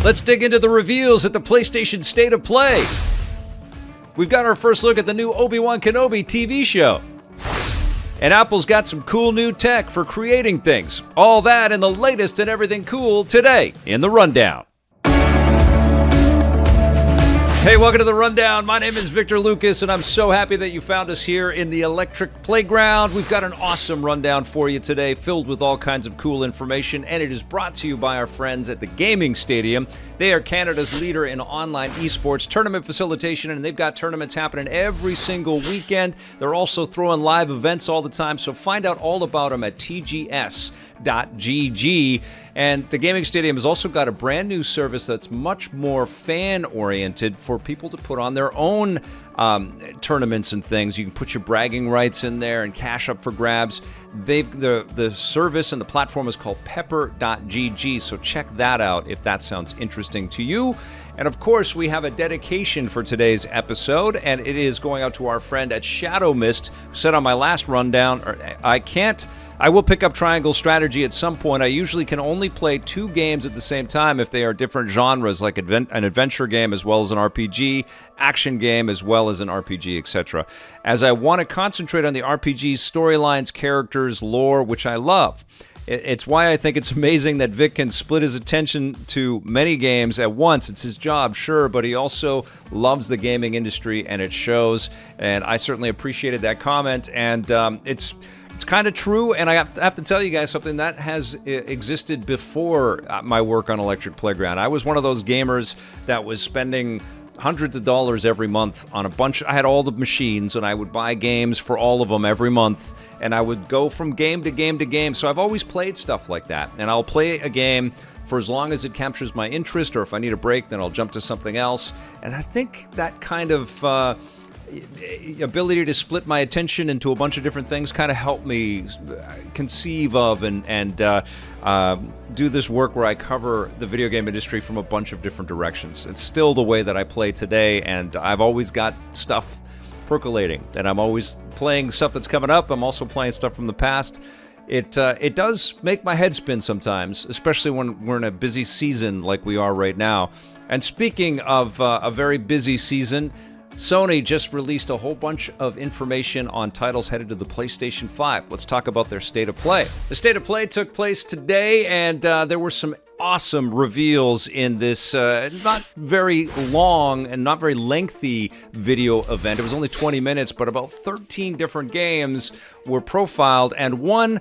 Let's dig into the reveals at the PlayStation State of Play. We've got our first look at the new Obi-Wan Kenobi TV show. And Apple's got some cool new tech for creating things. All that and the latest and everything cool today in the Rundown. Hey, welcome to the Rundown. My name is Victor Lucas, and I'm so happy that you found us here in the Electric Playground. We've got an awesome rundown for you today, filled with all kinds of cool information, and it is brought to you by our friends at the Gaming Stadium. They are Canada's leader in online esports tournament facilitation, and they've got tournaments happening every single weekend. They're also throwing live events all the time, so find out all about them at tgs.gg. And the Gaming Stadium has also got a brand new service that's much more fan-oriented for people to put on their own tournaments and things. You can put your bragging rights in there and cash up for grabs. The service and the platform is called pepper.gg, so check that out if that sounds interesting to you. And of course, we have a dedication for today's episode, and it is going out to our friend at Shadow Mist, who said on my last rundown, I will pick up Triangle Strategy at some point. I usually can only play 2 games at the same time if they are different genres, like an adventure game as well as an RPG, action game as well as an RPG, etc. As I want to concentrate on the RPG's storylines, characters, lore, which I love. It's why I think it's amazing that Vic can split his attention to many games at once. It's his job, sure, but he also loves the gaming industry, and it shows. And I certainly appreciated that comment, and it's kind of true, and I have to tell you guys something that has existed before my work on Electric Playground. I was one of those gamers that was spending hundreds of dollars every month on a bunch. I had all the machines, and I would buy games for all of them every month, and I would go from game to game to game. So I've always played stuff like that, and I'll play a game for as long as it captures my interest, or if I need a break, then I'll jump to something else. And I think that kind of ability to split my attention into a bunch of different things kind of helped me conceive of and do this work where I cover the video game industry from a bunch of different directions. It's still the way that I play today, and I've always got stuff percolating, and I'm always playing stuff that's coming up. I'm also playing stuff from the past. It does make my head spin sometimes, especially when we're in a busy season like we are right now. And speaking of a very busy season, Sony just released a whole bunch of information on titles headed to the PlayStation 5. Let's talk about their State of Play. The State of Play took place today, and there were some awesome reveals in this not very long and not very lengthy video event. It was only 20 minutes, but about 13 different games were profiled, and one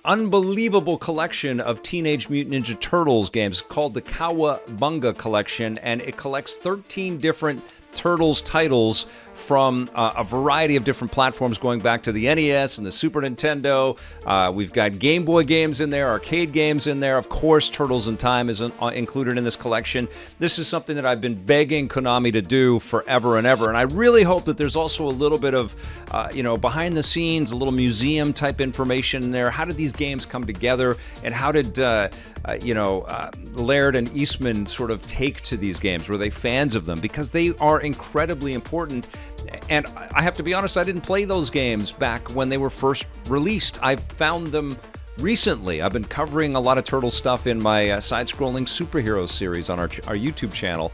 unbelievable collection of Teenage Mutant Ninja Turtles games called the Cowabunga Collection, and it collects 13 different Turtles titles from a variety of different platforms going back to the NES and the Super Nintendo. We've got Game Boy games in there, arcade games in there. Of course, Turtles in Time is included in this collection. This is something that I've been begging Konami to do forever and ever, and I really hope that there's also a little bit of, behind the scenes, a little museum type information in there. How did these games come together, and how did, Laird and Eastman sort of take to these games? Were they fans of them? Because they are incredibly important. And I have to be honest, I didn't play those games back when they were first released. I've found them recently. I've been covering a lot of Turtle stuff in my side-scrolling superhero series on our YouTube channel.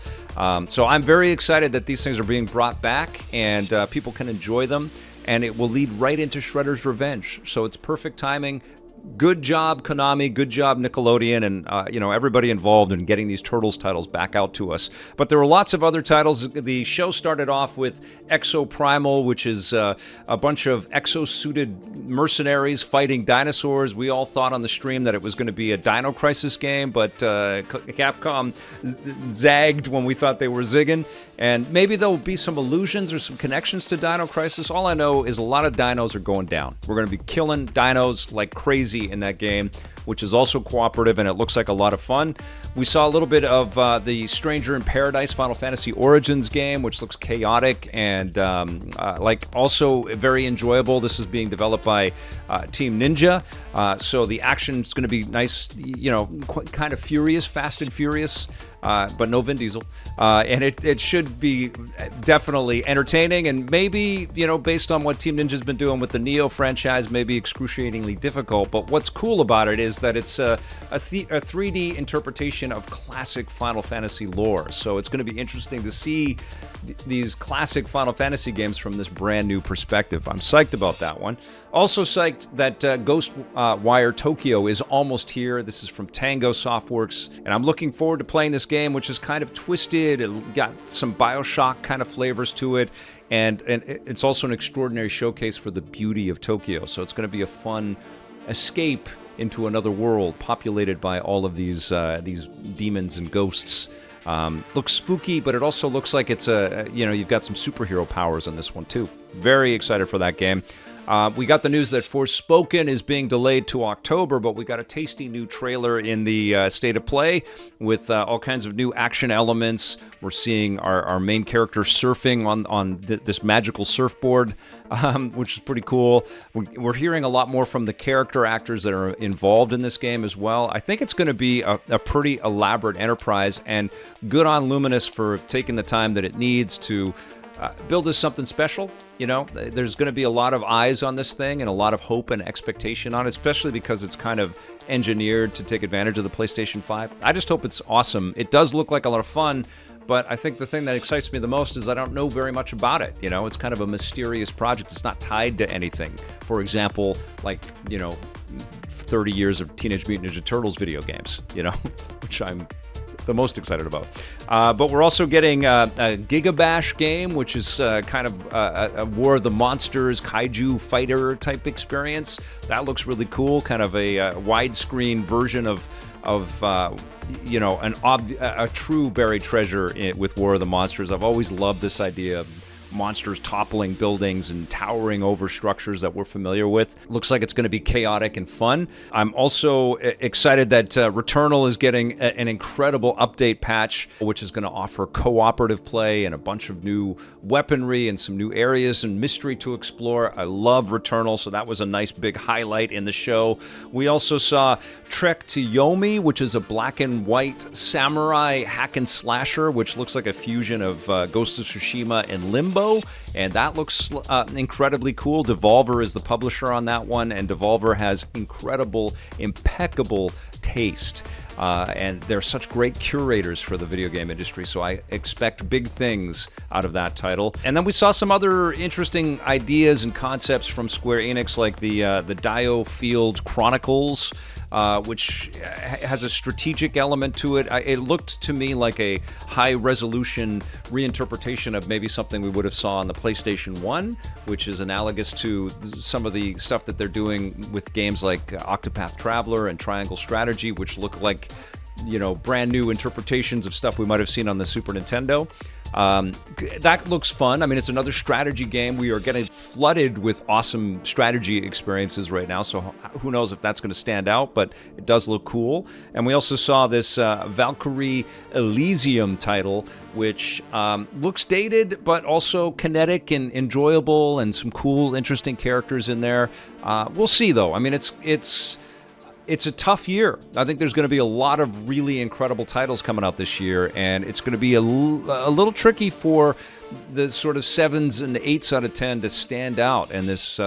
So I'm very excited that these things are being brought back, and people can enjoy them, and it will lead right into Shredder's Revenge. So it's perfect timing. Good job, Konami. Good job, Nickelodeon, and everybody involved in getting these Turtles titles back out to us. But there were lots of other titles. The show started off with Exo Primal, which is a bunch of exo-suited mercenaries fighting dinosaurs. We all thought on the stream that it was going to be a Dino Crisis game, but Capcom zagged when we thought they were zigging. And maybe there'll be some allusions or some connections to Dino Crisis. All I know is a lot of dinos are going down. We're going to be killing dinos like crazy in that game, which is also cooperative, and it looks like a lot of fun. We saw a little bit of the Stranger in Paradise Final Fantasy Origins game, which looks chaotic and also very enjoyable. This is being developed by Team Ninja, so the action is going to be nice, kind of furious, Fast and Furious, but no Vin Diesel. And it should be definitely entertaining, and maybe, based on what Team Ninja's been doing with the Neo franchise, maybe excruciatingly difficult. But what's cool about it is is that it's a 3D interpretation of classic Final Fantasy lore. So it's going to be interesting to see these classic Final Fantasy games from this brand new perspective. I'm psyched about that one. Also psyched that Ghostwire Tokyo is almost here. This is from Tango Softworks, and I'm looking forward to playing this game, which is kind of twisted. It got some BioShock kind of flavors to it, and it's also an extraordinary showcase for the beauty of Tokyo. So it's going to be a fun escape into another world populated by all of these demons and ghosts. Looks spooky, but it also looks like it's you've got some superhero powers in this one too. Very excited for that game. We got the news that Forspoken is being delayed to October, but we got a tasty new trailer in the State of Play with all kinds of new action elements. We're seeing our main character surfing on this magical surfboard, which is pretty cool. We're hearing a lot more from the character actors that are involved in this game as well. I think it's going to be a pretty elaborate enterprise, and good on Luminous for taking the time that it needs to build us something special. You know, there's going to be a lot of eyes on this thing and a lot of hope and expectation on it, especially because it's kind of engineered to take advantage of the PlayStation 5. I just hope it's awesome. It does look like a lot of fun, but I think the thing that excites me the most is I don't know very much about it. You know, it's kind of a mysterious project. It's not tied to anything. For example, like, 30 years of Teenage Mutant Ninja Turtles video games, which I'm the most excited about. But we're also getting a Gigabash game, which is kind of a War of the Monsters kaiju fighter type experience. That looks really cool, kind of a widescreen version of a true buried treasure with War of the Monsters. I've always loved this idea of monsters toppling buildings and towering over structures that we're familiar with. Looks like it's going to be chaotic and fun. I'm also excited that Returnal is getting an incredible update patch, which is going to offer cooperative play and a bunch of new weaponry and some new areas and mystery to explore. I love Returnal, so that was a nice big highlight in the show. We also saw Trek to Yomi, which is a black and white samurai hack and slasher, which looks like a fusion of Ghost of Tsushima and Limbo. And that looks incredibly cool. Devolver is the publisher on that one, and Devolver has impeccable taste. And they're such great curators for the video game industry, so I expect big things out of that title. And then we saw some other interesting ideas and concepts from Square Enix, like the Dio Field Chronicles, which has a strategic element to it. It looked to me like a high-resolution reinterpretation of maybe something we would have saw on the PlayStation 1, which is analogous to some of the stuff that they're doing with games like Octopath Traveler and Triangle Strategy, which look like, brand new interpretations of stuff we might have seen on the Super Nintendo. That looks fun. I mean, it's another strategy game. We are getting flooded with awesome strategy experiences right now, so who knows if that's going to stand out, but it does look cool. And we also saw this Valkyrie Elysium title, which looks dated, but also kinetic and enjoyable, and some cool, interesting characters in there. We'll see, though. I mean, it's a tough year. I think there's going to be a lot of really incredible titles coming out this year, and it's going to be a little tricky for the sort of 7s and 8s out of 10 to stand out in this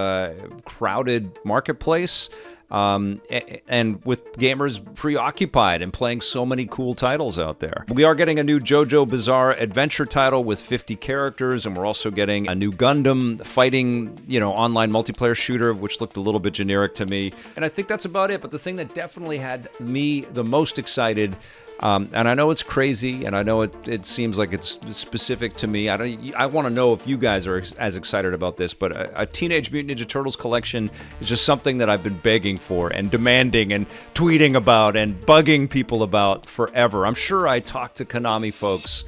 crowded marketplace. And with gamers preoccupied and playing so many cool titles out there. We are getting a new JoJo Bizarre Adventure title with 50 characters, and we're also getting a new Gundam fighting, online multiplayer shooter, which looked a little bit generic to me. And I think that's about it. But the thing that definitely had me the most excited, and I know it's crazy, and I know it seems like it's specific to me. I want to know if you guys are as excited about this, but a Teenage Mutant Ninja Turtles collection is just something that I've been begging for and demanding and tweeting about and bugging people about forever. I'm sure I talked to Konami folks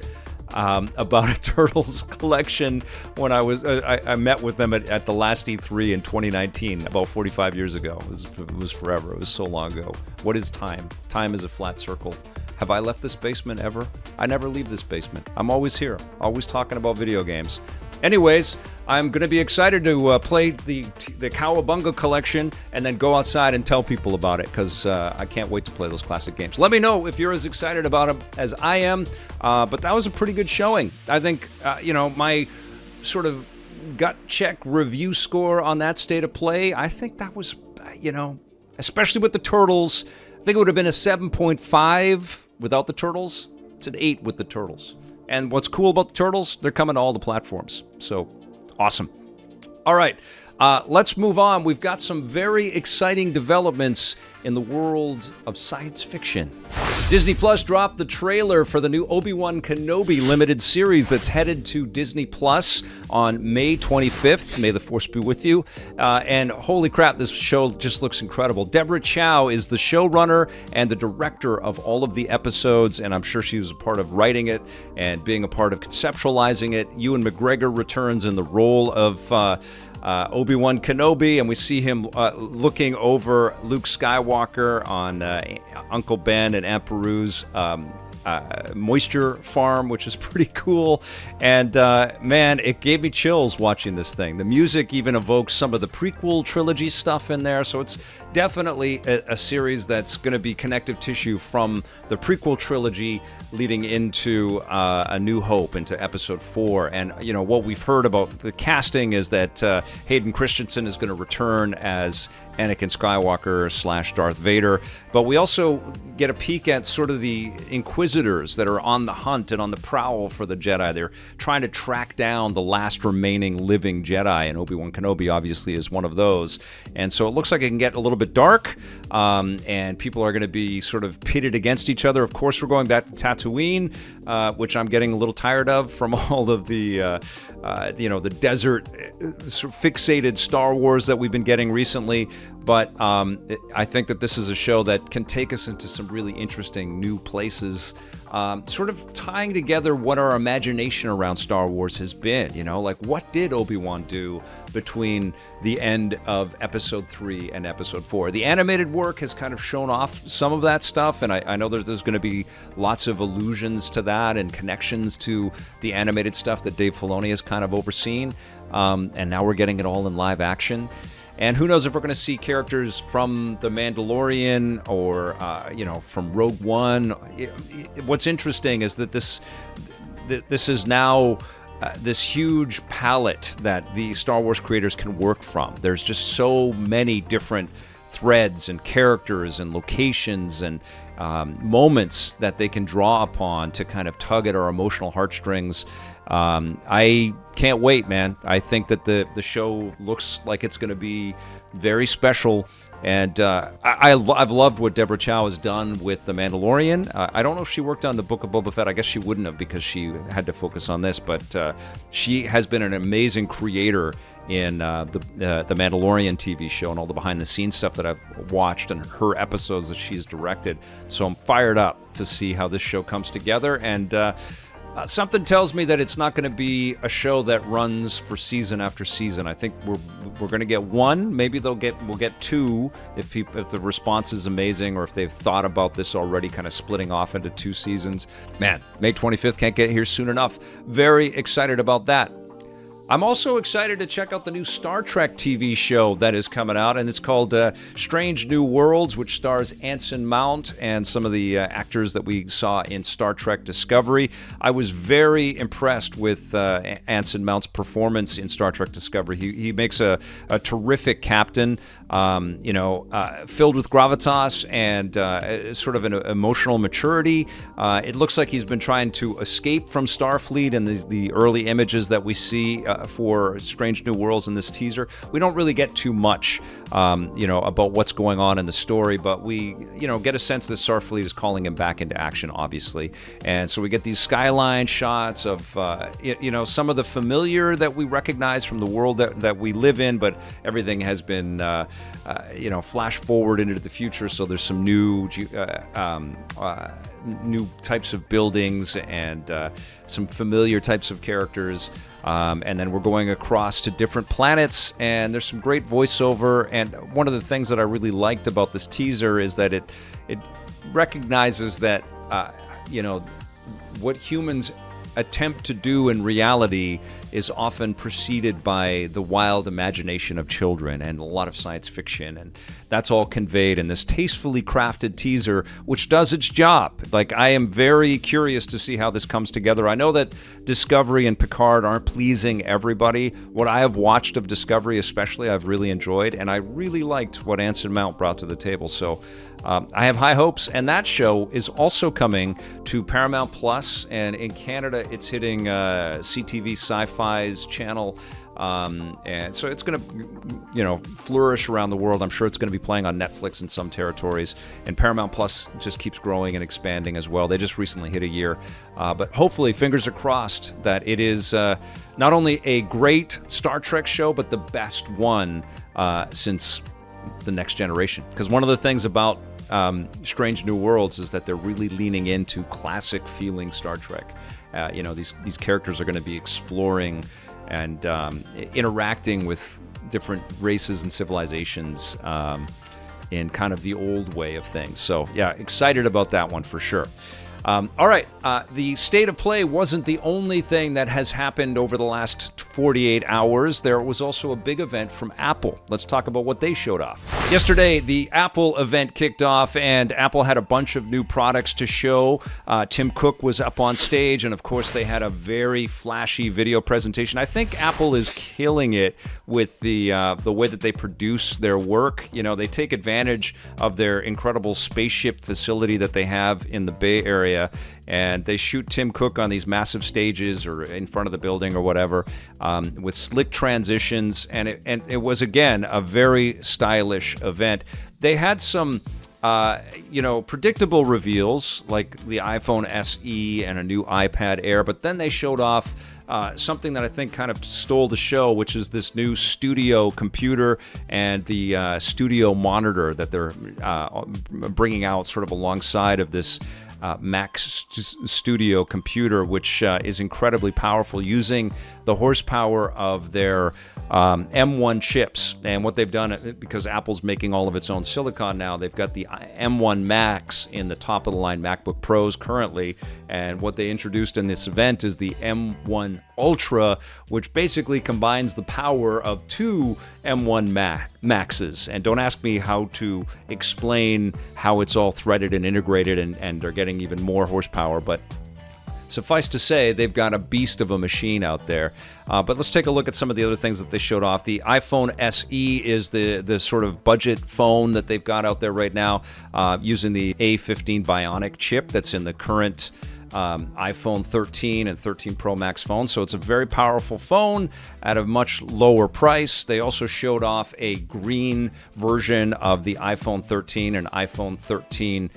about a Turtles collection when I met with them at the last E3 in 2019, about 45 years ago. It was forever. It was so long ago. What is time? Time is a flat circle. Have I left this basement ever? I never leave this basement. I'm always here, always talking about video games. Anyways, I'm going to be excited to play the Cowabunga collection and then go outside and tell people about it, because I can't wait to play those classic games. Let me know if you're as excited about them as I am, but that was a pretty good showing. I think, my sort of gut check review score on that State of Play, I think that was, especially with the turtles. I think it would have been a 7.5 without the turtles. It's an 8 with the turtles. And what's cool about the turtles, they're coming to all the platforms. So, awesome. All right, let's move on. We've got some very exciting developments in the world of science fiction. Disney Plus dropped the trailer for the new Obi-Wan Kenobi limited series that's headed to Disney Plus on May 25th. May the Force be with you. And holy crap, this show just looks incredible. Deborah Chow is the showrunner and the director of all of the episodes, and I'm sure she was a part of writing it and being a part of conceptualizing it. Ewan McGregor returns in the role of Obi-Wan Kenobi, and we see him looking over Luke Skywalker on Uncle Ben and Aunt Beru's moisture farm, which is pretty cool. And man, it gave me chills watching this thing. The music even evokes some of the prequel trilogy stuff in there, so it's definitely a series that's going to be connective tissue from the prequel trilogy leading into A New Hope, into Episode 4. And, you know, what we've heard about the casting is that Hayden Christensen is going to return as Anakin Skywalker / Darth Vader. But we also get a peek at sort of the Inquisitors that are on the hunt and on the prowl for the Jedi. They're trying to track down the last remaining living Jedi, and Obi-Wan Kenobi obviously is one of those. And so it looks like it can get a little bit dark, and people are going to be sort of pitted against each other. Of course, we're going back to Tatooine, which I'm getting a little tired of from all of the, the desert sort of fixated Star Wars that we've been getting recently. But I think that this is a show that can take us into some really interesting new places, sort of tying together what our imagination around Star Wars has been. You know, like, what did Obi-Wan do between the end of Episode 3 and Episode 4? The animated work has kind of shown off some of that stuff, and I know that there's going to be lots of allusions to that and connections to the animated stuff that Dave Filoni has kind of overseen, and now we're getting it all in live action. And who knows if we're going to see characters from The Mandalorian or, from Rogue One. What's interesting is that this is now this huge palette that the Star Wars creators can work from. There's just so many different threads and characters and locations and moments that they can draw upon to kind of tug at our emotional heartstrings. I can't wait, man. I think that the show looks like it's going to be very special. And I've loved what Deborah Chow has done with The Mandalorian. I don't know if she worked on the Book of Boba Fett. I guess she wouldn't have, because she had to focus on this. But she has been an amazing creator in the Mandalorian TV show and all the behind-the-scenes stuff that I've watched and her episodes that she's directed. So I'm fired up to see how this show comes together. And something tells me that it's not going to be a show that runs for season after season. I think we're going to get one. Maybe we'll get two if the response is amazing, or if they've thought about this already, kind of splitting off into 2 seasons. Man, May 25th can't get here soon enough. Very excited about that. I'm also excited to check out the new Star Trek TV show that is coming out, and it's called Strange New Worlds, which stars Anson Mount and some of the actors that we saw in Star Trek Discovery. I was very impressed with Anson Mount's performance in Star Trek Discovery. He makes a terrific captain, filled with gravitas and sort of an emotional maturity. It looks like he's been trying to escape from Starfleet, and the early images that we see for Strange New Worlds in this teaser. We don't really get too much, about what's going on in the story, but we, get a sense that Starfleet is calling him back into action, obviously. And so we get these skyline shots of, some of the familiar that we recognize from the world that we live in, but everything has been, flash forward into the future. So there's some new types of buildings and some familiar types of characters. And then we're going across to different planets, and there's some great voiceover. And one of the things that I really liked about this teaser is that it recognizes that, what humans attempt to do in reality is often preceded by the wild imagination of children and a lot of science fiction, and that's all conveyed in this tastefully crafted teaser, which does its job. Like, I am very curious to see how this comes together. I know that Discovery and Picard aren't pleasing everybody. What I have watched of Discovery especially, I've really enjoyed, and I really liked what Anson Mount brought to the table. So I have high hopes, and that show is also coming to Paramount Plus, and in Canada it's hitting CTV Sci-Fi's channel. And so it's going to, flourish around the world. I'm sure it's going to be playing on Netflix in some territories. And Paramount Plus just keeps growing and expanding as well. They just recently hit a year. But hopefully, fingers are crossed that it is not only a great Star Trek show, but the best one since The Next Generation. Because one of the things about Strange New Worlds is that they're really leaning into classic feeling Star Trek. These characters are going to be exploring and interacting with different races and civilizations in kind of the old way of things. So, yeah, excited about that one for sure. All right, the State of Play wasn't the only thing that has happened over the last 48 hours. There was also a big event from Apple. Let's talk about what they showed off. Yesterday, the Apple event kicked off, and Apple had a bunch of new products to show. Tim Cook was up on stage, and of course, they had a very flashy video presentation. I think Apple is killing it with the way that they produce their work. They take advantage of their incredible spaceship facility that they have in the Bay Area, and they shoot Tim Cook on these massive stages or in front of the building or whatever, with slick transitions, and it was, again, a very stylish event. They had some predictable reveals like the iPhone SE and a new iPad Air, but then they showed off something that I think kind of stole the show, which is this new studio computer and the studio monitor that they're bringing out sort of alongside of this Mac Studio computer, which is incredibly powerful, using the horsepower of their M1 chips. And what they've done, because Apple's making all of its own silicon now, they've got the M1 Max in the top-of-the-line MacBook Pros currently, and what they introduced in this event is the M1 Ultra, which basically combines the power of two M1 Maxes. And don't ask me how to explain how it's all threaded and integrated, and they're getting even more horsepower, but suffice to say, they've got a beast of a machine out there. But let's take a look at some of the other things that they showed off. The iPhone SE is the sort of budget phone that they've got out there right now, using the A15 Bionic chip that's in the current iPhone 13 and 13 Pro Max phones. So it's a very powerful phone at a much lower price. They also showed off a green version of the iPhone 13 and iPhone 13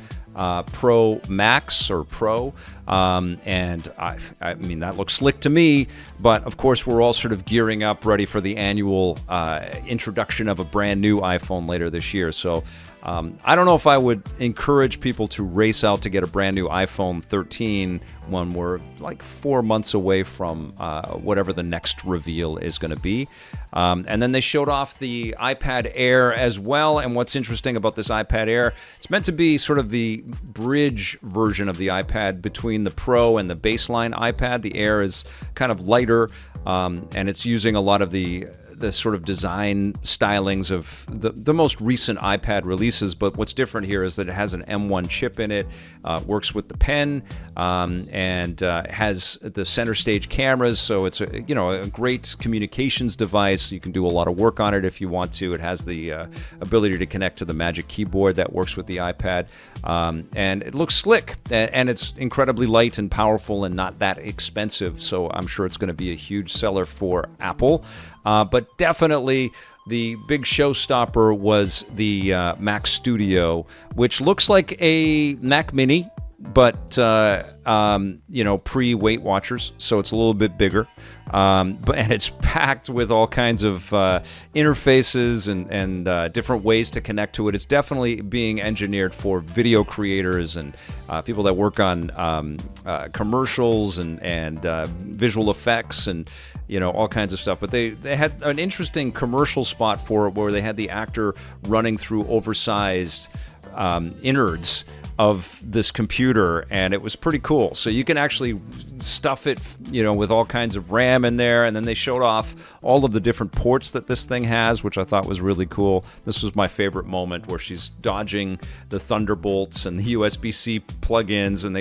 Pro Max or Pro, and I mean, that looks slick to me, but of course we're all sort of gearing up, ready for the annual introduction of a brand new iPhone later this year. So I don't know if I would encourage people to race out to get a brand new iPhone 13 when we're like 4 months away from whatever the next reveal is going to be. And then they showed off the iPad Air as well. And what's interesting about this iPad Air, it's meant to be sort of the bridge version of the iPad between the Pro and the baseline iPad. The Air is kind of lighter, and it's using a lot of the sort of design stylings of the most recent iPad releases. But what's different here is that it has an M1 chip in it, works with the pen, and has the center stage cameras. So it's a great communications device. You can do a lot of work on it if you want to. It has the ability to connect to the Magic Keyboard that works with the iPad, and it looks slick, and it's incredibly light and powerful and not that expensive. So I'm sure it's going to be a huge seller for Apple. But definitely the big showstopper was the Mac Studio, which looks like a Mac Mini, but pre-Weight Watchers, so it's a little bit bigger. And it's packed with all kinds of interfaces and different ways to connect to it. It's definitely being engineered for video creators and people that work on commercials and visual effects and all kinds of stuff. But they had an interesting commercial spot for it where they had the actor running through oversized innards of this computer, and it was pretty cool. So you can actually stuff it, with all kinds of RAM in there, and then they showed off all of the different ports that this thing has, which I thought was really cool. This was my favorite moment, where she's dodging the Thunderbolts and the USB-C plugins, and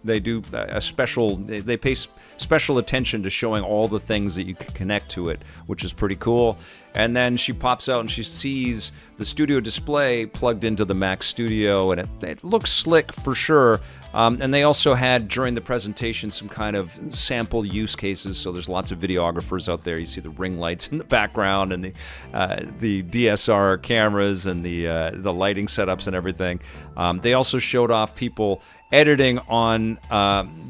they do a special, they pay special attention to showing all the things that you can connect to it, which is pretty cool. And then she pops out and she sees the studio display plugged into the Mac Studio, and it looks slick for sure. And they also had, during the presentation, some kind of sample use cases. So there's lots of videographers out there. You see the ring lights in the background, and the DSR cameras, and the lighting setups and everything. They also showed off people editing on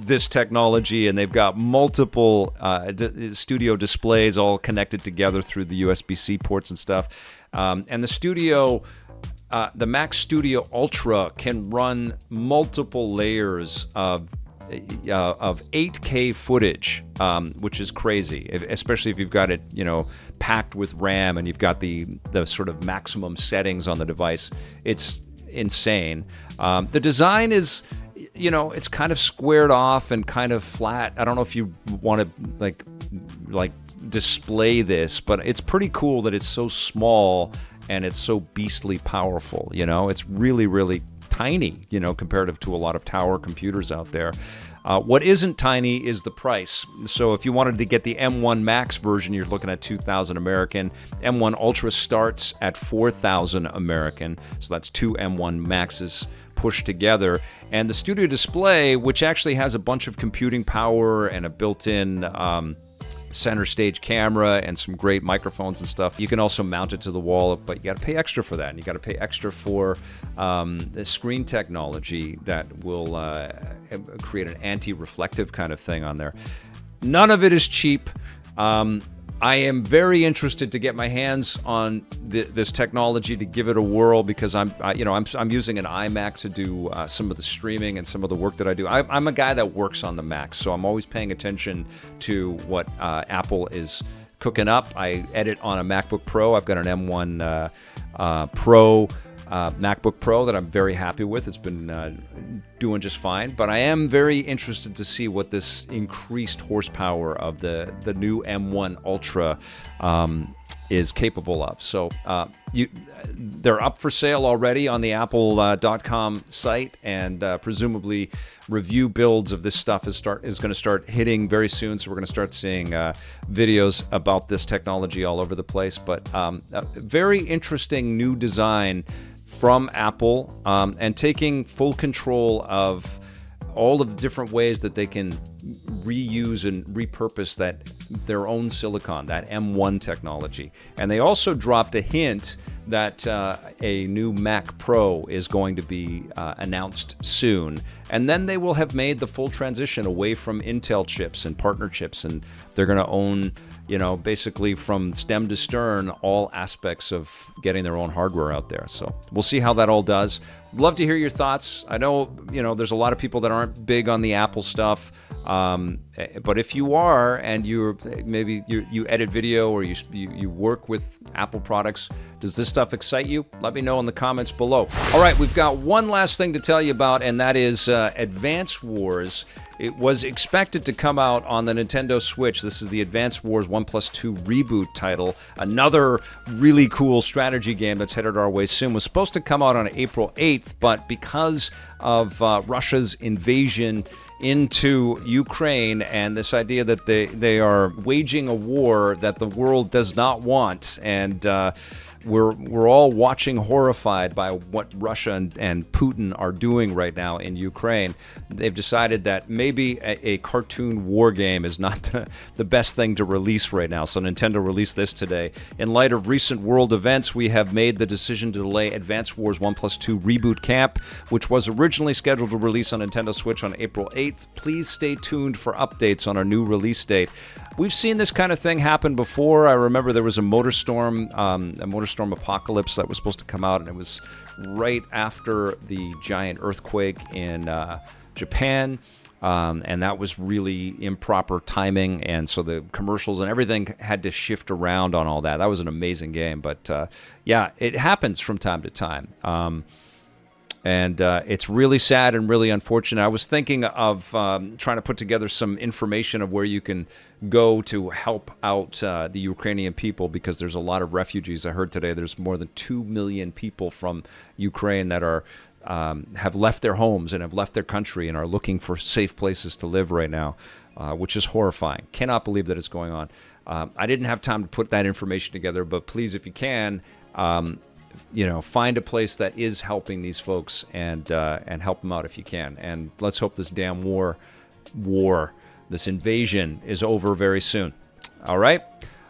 this technology, and they've got multiple studio displays all connected together through the USB-C ports and stuff. And the Mac Studio Ultra can run multiple layers of 8K footage, which is crazy, especially if you've got it, packed with RAM, and you've got the sort of maximum settings on the device. It's insane. The design is, it's kind of squared off and kind of flat. I don't know if you want to like display this, but it's pretty cool that it's so small and it's so beastly powerful. It's really, really tiny, comparative to a lot of tower computers out there. What isn't tiny is the price. So if you wanted to get the M1 Max version, you're looking at $2,000 American. M1 Ultra starts at $4,000 American. So that's two M1 Maxes pushed together. And the Studio Display, which actually has a bunch of computing power and a built-in center stage camera and some great microphones and stuff. You can also mount it to the wall, but you got to pay extra for that, and you got to pay extra for the screen technology that will create an anti-reflective kind of thing on there. None of it is cheap. I am very interested to get my hands on this technology, to give it a whirl, because I'm using an iMac to do some of the streaming and some of the work that I do. I'm a guy that works on the Mac, so I'm always paying attention to what Apple is cooking up. I edit on a MacBook Pro. I've got an M1 Pro MacBook Pro that I'm very happy with. It's been doing just fine, but I am very interested to see what this increased horsepower of the new M1 Ultra is capable of. So they're up for sale already on the Apple.com site, and presumably review builds of this stuff is going to start hitting very soon. So we're going to start seeing videos about this technology all over the place. But a very interesting new design from Apple, and taking full control of all of the different ways that they can reuse and repurpose their own silicon, that M1 technology. And they also dropped a hint that a new Mac Pro is going to be announced soon. And then they will have made the full transition away from Intel chips and partner chips, and they're going to own, basically from stem to stern, all aspects of getting their own hardware out there. So we'll see how that all does. Love to hear your thoughts. I know, there's a lot of people that aren't big on the Apple stuff. But if you are, and you edit video, or you work with Apple products, does this stuff excite you? Let me know in the comments below. All right, we've got one last thing to tell you about, and that is Advance Wars. It was expected to come out on the Nintendo Switch. This is the Advance Wars 1+2 reboot title. Another really cool strategy game that's headed our way soon. Was supposed to come out on April 8th, but because of Russia's invasion into Ukraine and this idea that they are waging a war that the world does not want, and we're all watching horrified by what Russia and Putin are doing right now in Ukraine. They've decided that maybe a cartoon war game is not the best thing to release right now. So Nintendo released this today. In light of recent world events, we have made the decision to delay Advance Wars 1+2 Reboot Camp, which was originally scheduled to release on Nintendo Switch on April 8th. Please stay tuned for updates on our new release date. We've seen this kind of thing happen before. I remember there was a MotorStorm Apocalypse that was supposed to come out, and it was right after the giant earthquake in Japan, and that was really improper timing, and so the commercials and everything had to shift around on all that. That was an amazing game, but yeah, it happens from time to time. And it's really sad and really unfortunate. I was thinking of trying to put together some information of where you can go to help out the Ukrainian people, because there's a lot of refugees. I heard today there's more than 2 million people from Ukraine that are have left their homes and have left their country and are looking for safe places to live right now, which is horrifying. Cannot believe that it's going on. I didn't have time to put that information together, but please, if you can, find a place that is helping these folks and help them out if you can. And let's hope this damn this invasion is over very soon. All right?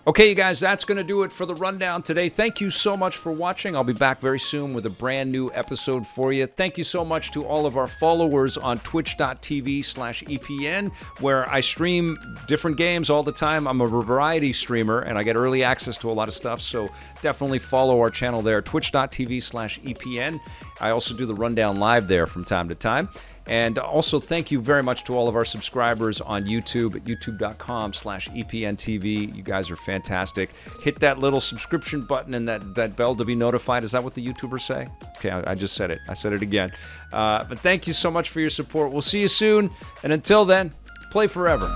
Okay, you guys, that's going to do it for the rundown today. Thank you so much for watching. I'll be back very soon with a brand new episode for you. Thank you so much to all of our followers on twitch.tv/EPN, where I stream different games all the time. I'm a variety streamer, and I get early access to a lot of stuff, so definitely follow our channel there, twitch.tv/EPN. I also do the rundown live there from time to time. And also, thank you very much to all of our subscribers on YouTube at youtube.com/EPNTV. You guys are fantastic. Hit that little subscription button and that bell to be notified. Is that what the YouTubers say? Okay, I just said it. I said it again. But thank you so much for your support. We'll see you soon. And until then, play forever.